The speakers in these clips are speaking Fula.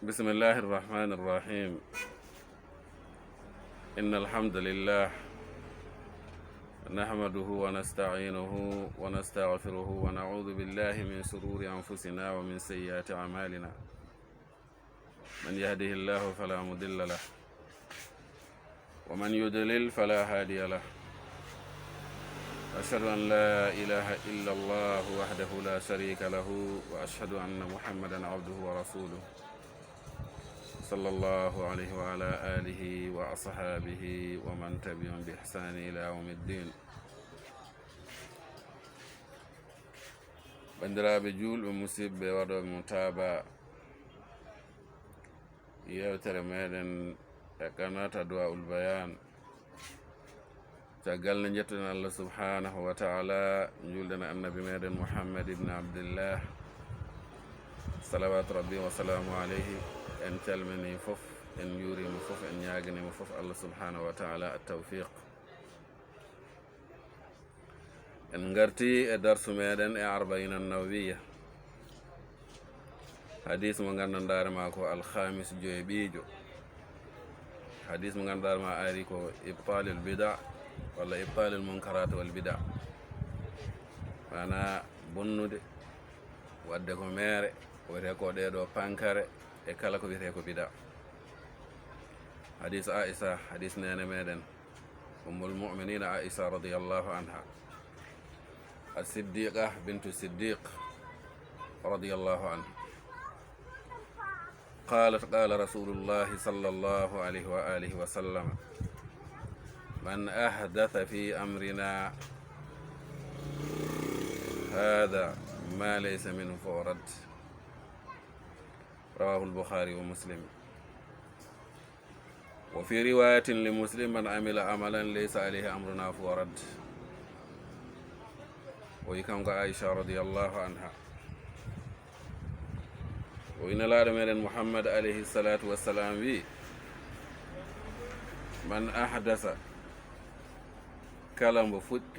بسم الله الرحمن الرحيم. إن الحمد لله نحمده ونستعينه ونستغفره ونعوذ بالله من شرور أنفسنا ومن سيئات أعمالنا. من يهده الله فلا مضل له ومن يضلل فلا هادي له. أشهد أن لا إله إلا الله وحده لا شريك له وأشهد أن محمدا عبده ورسوله صلى الله عليه وعلى آله وأصحابه ومن تبعهم بإحسان إلى يوم الدين. bandiraɓe julɓe musidɓe waɗoɓe mutaba yewtere meɗen e qanata Adwaul Bayan, caggal nde jettuɗen Allah subhanahu wa taala, julɗen annabi meɗen Muhammad ibn Abdillah salawatu rabbi wa salamu alayhi. En calmini fof, en juurima fof, en ñaganima fof Allah subhanahu wa taala at-tawfiq. En garti e darsu meɗen e arba'ina nawawiya, hadis mo gandanɗare ma ko alhamis joyeɓijo. hadis mo gandanɗare ma ari ko ibtalil bida walla ibtalil munkarat wal bida, mana bonnude wadde ko mere wiyete ko ɗeɗo pankare e kala ko wiyete ko bida. hadis Aisha, hadis nene meɗen ummul mu'minina Aisha radiyallahu anha as-siddiqa bintu siddiq radiyallahu anha قالت قال رسول الله صلى الله عليه وآله وسلم من أحدث في أمرنا هذا ما ليس منه فهو رد. رواه البخاري ومسلم. وفي رواية لمسلم من عمل عملا ليس عليه أمرنا فهو رد. ويكم عائشة رضي الله عنها وإن لا من محمد عليه الصلاة والسلام بي من أحدث كلام فت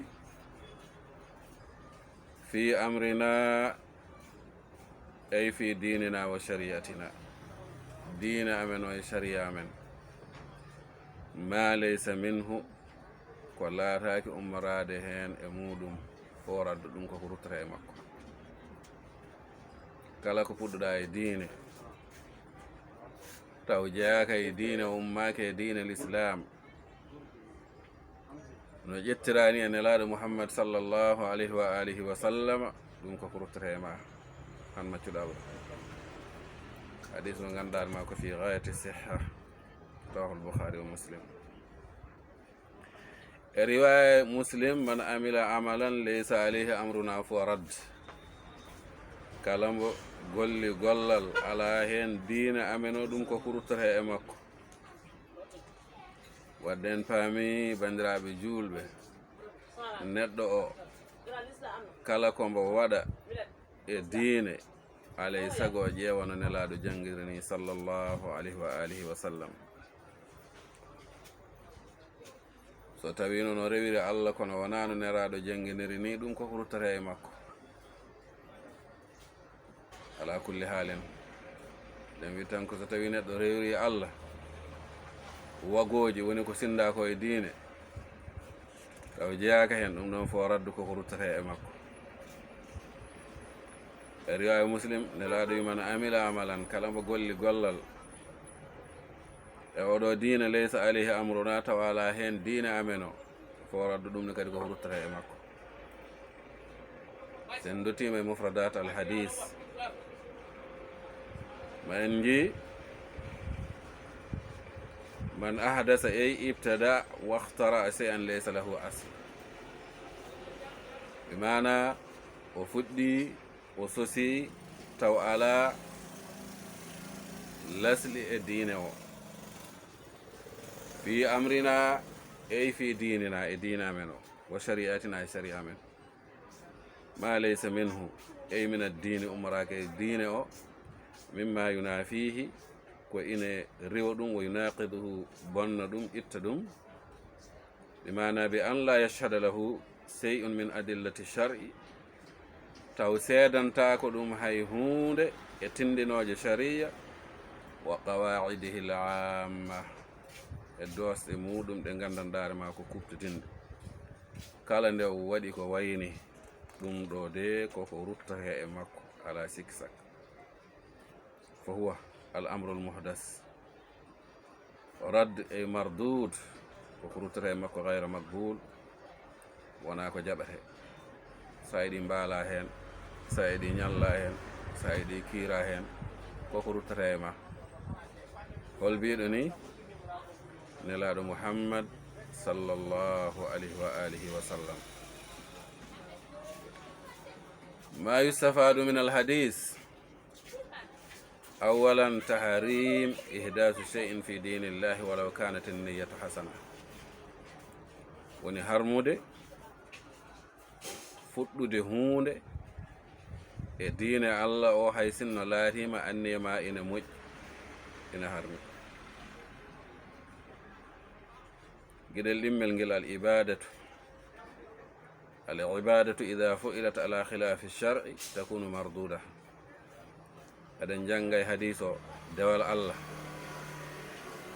في أمرنا أي في ديننا وشريعتنا، دين أمن وشريعة أمن، ما ليس منه كلا راك أمرادهن أمودم فورد دونك كروتر مكو. kala ko puɗɗoɗa e diine taw jeeyaka e diine ummaka e diine l'islam no ƴettirani e nelaɗo Muhammad sallallahu alayhi wa alihi wa sallama, ɗum ko ruttete ma han maccuɗa ɓura. hadis mo ganduɗa ma ko fi ghayati sihha, rawahul Bukhari wa Muslim. e riwaya Muslim man amila amalan laysa alayhi amruna fa rad. kala mbo golli gollal ala hen diina amen o, ɗum ko ruttata e makko. wadde en paami bandiraɓe julɓe, neɗɗo o kala ko mbo waɗa e diine alay sago o ƴeewano nelaɗo jangiri ni sallallahu alayhi wa alihi wa sallam. so tawi noon o rewiri Allah kono wonano neraɗo janginiri ni, ɗum ko ruttata e makko. ala kulli halen ɗen wi tan ko so tawi neɗɗo rewri Allah wagoji woni ko sinda ko e diine taw jeyaka hen, ɗum ɗon fo raddu koko ruttata e makko. e riwaya Muslim nelaɗo wiman amila amalan, kala mo golli gollal e oɗo diine laysa alayhi amruna, taw ala hen diine amen o, fo raddu ɗum ne kadi koko ruttata e makko. sen dottima e mufradat al hadis ma en ji man ahdasa ey ibtada wahtara shay'an laysa lahu asl, bi mana o fuɗɗi o sosi taw ala lasli e diine o. fi amrina ey fi dinina, e diina men o, wa shari'atina e shari'a men. ma laysa minhu ey min ad-dini, umraka e diine o, mimma yunafihi ko ine rewa ɗum, wo yunaqiduhu bonna ɗum, itta ɗum, bimana bi an la yashhada lahu shay'un min adillati shar'i, taw seedantako ɗum hay hunde e tindinoje sharia wa qawaidihi l amma e dosɗe muɗum ɗe gandanɗare ma ko kuptitinde kala nde o waɗi ko wayni ɗum ɗo de koko ruttake e makko ala sikki sakka fo huwa al amru l muhdas radd e mardud koko ruttata e makko gayra makbul wona ko jaɓate sa yiɗi mbaala hen sa yiɗi ñalla hen sa yiɗi kiira hen koko ruttata e ma hol mbiɗo ni nelaɗo muhammad sallallahu alayhi wa alihi wa sallam ma yustafadu min alhadis awalan tahrim ihdasu shay'in fi dinillahi walaw kanat an-niyyatu hasana woni harmude fuɗɗude hunde e diine allah o hay sinno laatima anniya ma ina moƴƴi ina harmi gueɗel ɗimmel ngel al ibadatu ida fu'ilat ala khilafi shar'i takunu marduda eɗen jangga e hadis o dewal allah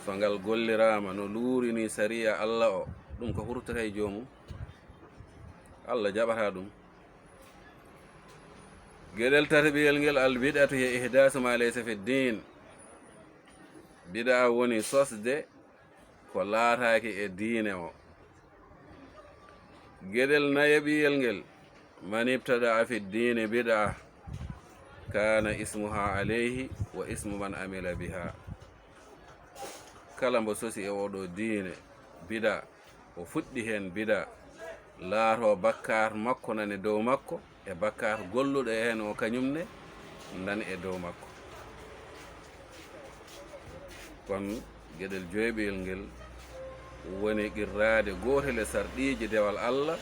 so ngal gollirama no luurini sariya allah o ɗum ko hurtata e joomum allah jaɓata ɗum gueɗel tatɓiyel ngel al bid'atu hiya ihdasu ma laysa fi din bid'a woni sosde ko laataki e diine o gueɗel nayaɓiyel ngel man ibtada fi dine bid'a kana ismuha alayhi wa ismu man amila biha kala mbo sosi e oɗo diine bida o fuɗɗi hen bida laato bakkar makko nani dow makko e bakkar golluɗo e hen o kañumne nani e dow makko kon gueɗel joyɓiyel ngel woni qirrade gotel e sarɗiji dewal allah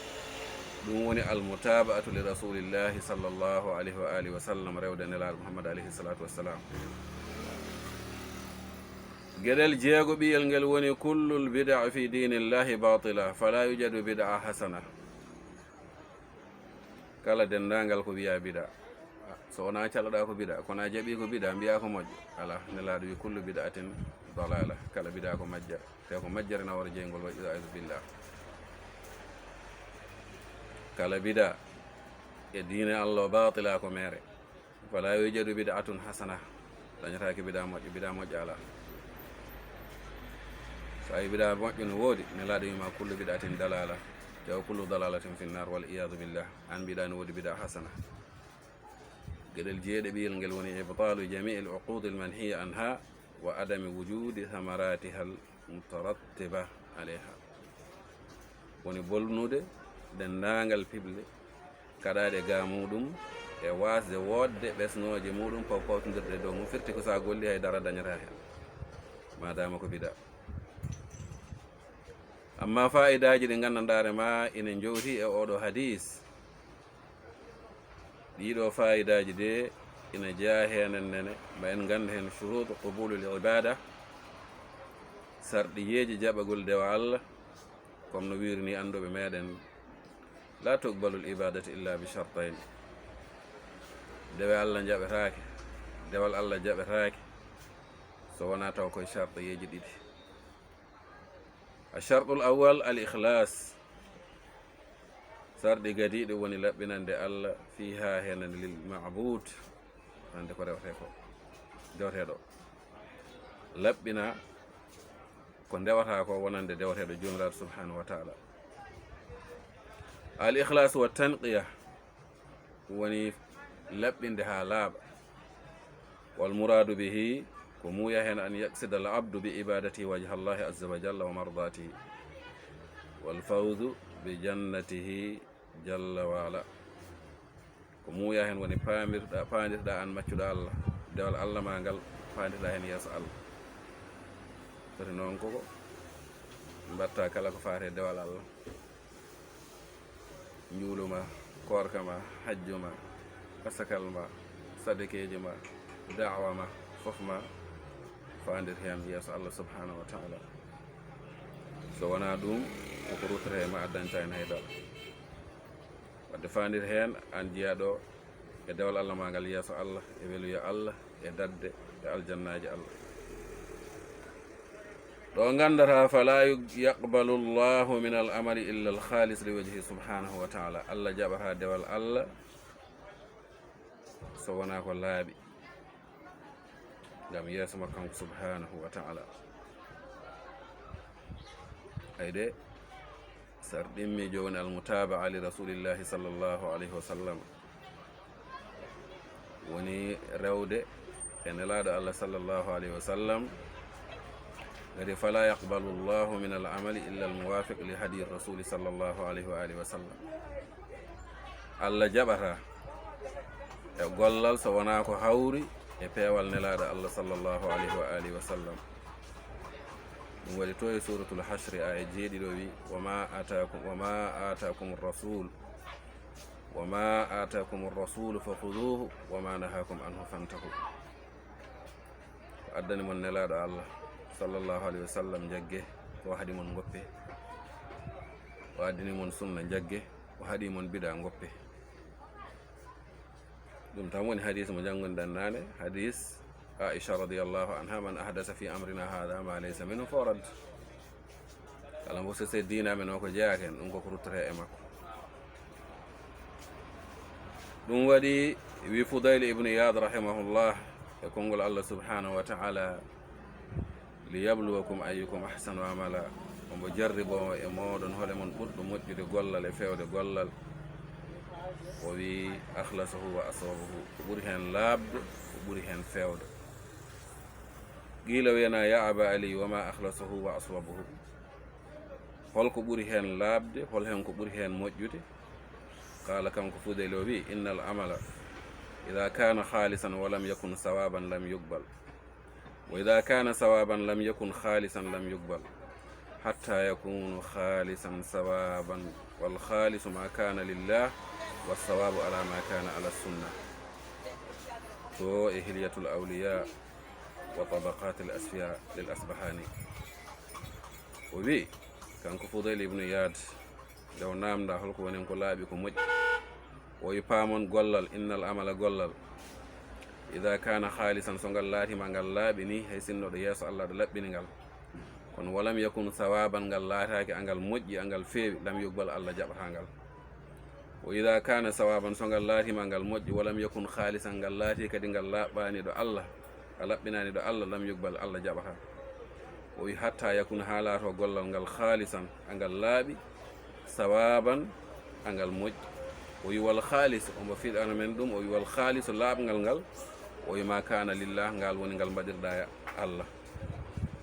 ɗum woni almutaba'atu li rasulillahi sallllahu alayhi wa alihi wa sallam rewde nelaɗo muhammad alayhi salatu wassalam gueɗel jeegoɓiyel ngel woni kullul bid'a fi dinillahi batila fala yujadu bid'a hasana kala dendagal ko wiya bid'a so wona caloɗa ko bid'a kono jaɓi ko bid'a mbiya ko moƴƴo ala nelaɗo wi kullu bid'atin dalala kala bid'a ko majjere te ko majjere nawara jeygol wa iyadu billah kala bid'a e diine allah batila ko mere fala yujadu bid'atun hasana dañataki bid'a moƴƴo ala so ayi bid'a moƴƴo no woodi nelaɗo wima kullu bid'atin dalala te o kullu dalalatin fi nnar wal iyadu billah an mbiɗa no woodi bid'a hasana gueɗel jeeɗiɓiyel ngel woni ibtalu jamii l uqudi l manhiya anha wa adami wujudi thamaratiha l mutarattiba alayha woni bolnude dendagal pible kaɗaɗe ga muɗum e wasde wodde ɓesnoje muɗum pawpawtodirɗe dow mum firti ko sa golli hay dara dañata hen madama ko bida amma fa'idaji ɗi gandanɗare ma ina jowti e oɗo hadis ɗiɗo fa'idaji de ina jeeya henen nene ma en ganda hen shurutu qubulul ibada sarɗiyeji jaɓagol dewa allah comme no wirini anduɓe meɗen la tuqbalul ibadatu illa bi shartain dewe allah jaɓetake dewal allah jaɓetake so wona taw koye sharɗiyeji ɗiɗi asharɗul awal al ikhlas sarɗi gadiɗo woni laɓɓinande allah fiha henande lil ma'bud hande ko rewte ko dewteɗo laɓɓina ko ndewata ko wonande dewteɗo jomiraɗo subhanahu wa ta'ala al ikhlas wa tanqiya woni laɓɓinde ha laaɓa wal muradu bihi ko muuya hen an yaksida al abdu bi ibadatihi wajha allahi azza wa jalla wa mardatihi wal fawzu bi jannatihi jalla wa ala ko muuya hen woni pamirɗa an maccuɗo allah dewal allah ma ngal pandirɗa hen yeeso allah foti noon koko mbatta kala ko faate dewal allah juuluma korka ma hajju ma asakal ma sadekeji ma da'wa ma fof ma fandir hen yeeso allah subhanahu wa ta'ala so wona ɗum koko ruttata ma addanta en haydara wadde fandir hen an jiyaɗo e dewal allah ma ngal yeeso allah e weluya allah e dadde e aljannaji allah ɗo gandata fala yaqbalu llahu min al amali illa al khalis li wajhi subhanahu wa taala. allah jaɓata dewal allah so wona ko laaɓi ngam yeeso ma kanko subhanahu wa taala. ayde sar ɗimmi joni almutabaa li rasulillahi sallllahu alayhi wa sallam woni rewde e nelaɗo allah sallllahu alayhi wa sallam kadi fala yaqbalu llahu min al amali illa al muwafiq li hadi rasuli sallllahu alayhi wa alihi wa sallam. allah jaɓata e gollal so wona ko hawri e peewal nelaɗo allah sallllahu alayhi wa alihi wa sallam. ɗum waɗi to e suratul hashri aya jeeɗiɗo wi wama atakum rasulu fa huduhu wama nahakum anhu fantahu. ko addani mon nelaɗo allah sallllahu alayhi wa sallam jagge, ko haɗi mon goppe, o addini mon sunna jagge, o haɗi mon bida goppe. ɗum tan woni hadis mo janngonɗen nane, hadis Aisha radiyallahu anha, man ahdasa fi amrina hada ma laysa minhu farad. kala mo sese dina men o ko jeyaken ɗum koko ruttere e makko. ɗum waɗi wi Fudayl ibn Iyad rahimahullah e konngol allah subhanahu wa ta'ala liyabluwakum ayyukum ahsanu amala, ombo jarribo e moɗon hole mon ɓurɗo moƴƴude gollal e fewde gollal. o wi akhlasuhu wa aswabuhu, ko ɓuri hen laabde, ko ɓuri hen fewde. qila wiyana ya aba ali wama akhlasuhu wa aswabuhu, holko ɓuri hen laabde, hol hen ko ɓuri hen moƴƴude. qala kanko Fudayl o wi inna al amala ida kana khalisan wa lam yakun sawaban lam yuqbal, wa ida kana sawaban lam yakun khalisan lam yuqbal, hatta yakunu khalisan sawaban, wal khalisu ma kana lillah wassawabu ala ma kana ala sunna. to e hilyatul awliya wa tabaqat al asfiya lil asbahani. o wi kanko Fudayl ibn Iyad dew namda holko wonen ko laaɓi ko moƴƴi. o wi paamon gollal, innal amala gollal ida kana khalisan, so ngal laatima ngal laaɓi ni hay sinnoɗo yeeso allah ɗo laɓɓini ngal, kono walam yakun sawaban, ngal laataki angal moƴƴi, angal feewi, lam yugbal, allah jaɓata ngal. o ida kana sawaban, so ngal laatima ngal moƴƴi, walam yakun khalisan, ngal laati kadi ngal laɓɓani ɗo allah, a laɓɓinani ɗo allah, lam yugbal, allah jaɓata. o wi hatta yakun ha laato gollal ngal khalisan, angal laaɓi, sawaban, angal moƴƴi. o wi wal khalis, omo fiɗano men ɗum, o wi wal khalisu, laaɓngal ngal, o wi ma kana lillah, ngal woni ngal mbaɗirɗa allah.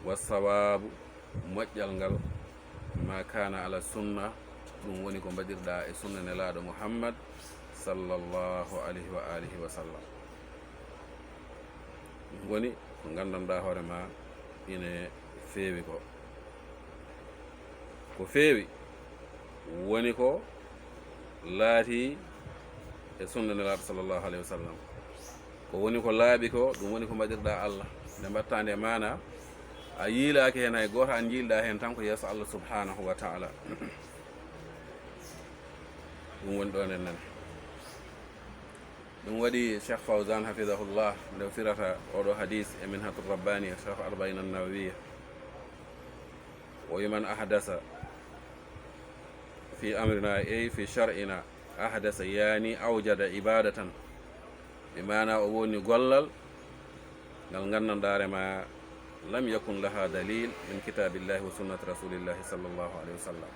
wassawabu, moƴƴal ngal, ma kana ala sunna, ɗum woni ko mbaɗirɗa e sunna nelaɗo muhammad sallllahu alayhi wa alihi wa sallam. ɗum woni ko gandanɗa hoorema ine feewi ko. ko feewi woni ko laati e sunna nelaɗo sallllahu alayhi wa sallam. ko woni ko laaɓi ko, ɗum woni ko mbaɗirɗa allah. nde mbatta nde mana a yiilaki hen hay goto, an jiilɗa hen tan ko yeeso allah subhanahu wa taala. ɗum woni ɗo nen nen. ɗum waɗi cheikh Fawzan hafidahullah nde firata oɗo hadis e minhatur rabbani e cheikh arbaina nawawiya. o yiman ahdasa fi amrina, ey fi shar'ina, ahdasa yani awjada ibadatan, ɓe mana o woni gollal ngal gandanɗarema lam yakun laha dalil min kitabillahi wa sunnati rasulillahi sallllahu alayhi wa sallam.